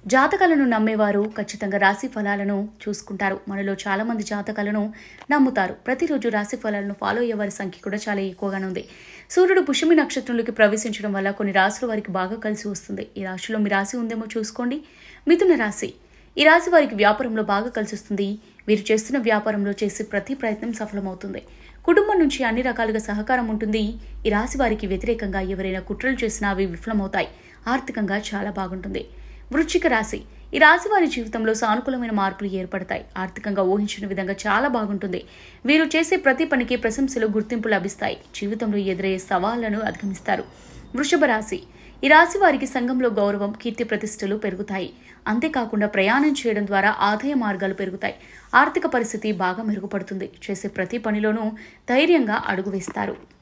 జాతకాలను నమ్మేవారు ఖచ్చితంగా రాశి ఫలాలను చూసుకుంటారు. మనలో చాలామంది జాతకాలను నమ్ముతారు. ప్రతిరోజు రాశి ఫలాలను ఫాలో అయ్యే వారి సంఖ్య కూడా చాలా ఎక్కువగానే ఉంది. సూర్యుడు పుష్యమి నక్షత్రంలోకి ప్రవేశించడం వల్ల కొన్ని రాశుల వారికి బాగా కలిసి వస్తుంది. ఈ రాశిలో మీ రాశి ఉందేమో చూసుకోండి. మిథున రాశి. ఈ రాశి వారికి వ్యాపారంలో బాగా కలిసి వస్తుంది. వీరు చేస్తున్న వ్యాపారంలో చేసే ప్రతి ప్రయత్నం సఫలమవుతుంది. కుటుంబం నుంచి అన్ని రకాలుగా సహకారం ఉంటుంది. ఈ రాశి వారికి వ్యతిరేకంగా ఎవరైనా కుట్రలు చేసినా అవి విఫలమవుతాయి. ఆర్థికంగా చాలా బాగుంటుంది. వృశ్చిక రాశి. ఈ రాశి వారి జీవితంలో సానుకూలమైన మార్పులు ఏర్పడతాయి. ఆర్థికంగా ఊహించిన విధంగా చాలా బాగుంటుంది. వీరు చేసే ప్రతి పనికి ప్రశంసలు, గుర్తింపు లభిస్తాయి. జీవితంలో ఎదురయ్యే సవాళ్లను అధిగమిస్తారు. వృషభ రాశి. ఈ రాశి వారికి సంఘంలో గౌరవం, కీర్తి ప్రతిష్టలు పెరుగుతాయి. అంతేకాకుండా ప్రయాణం చేయడం ద్వారా ఆదాయ మార్గాలు పెరుగుతాయి. ఆర్థిక పరిస్థితి బాగా మెరుగుపడుతుంది. చేసే ప్రతి పనిలోనూ ధైర్యంగా అడుగు వేస్తారు.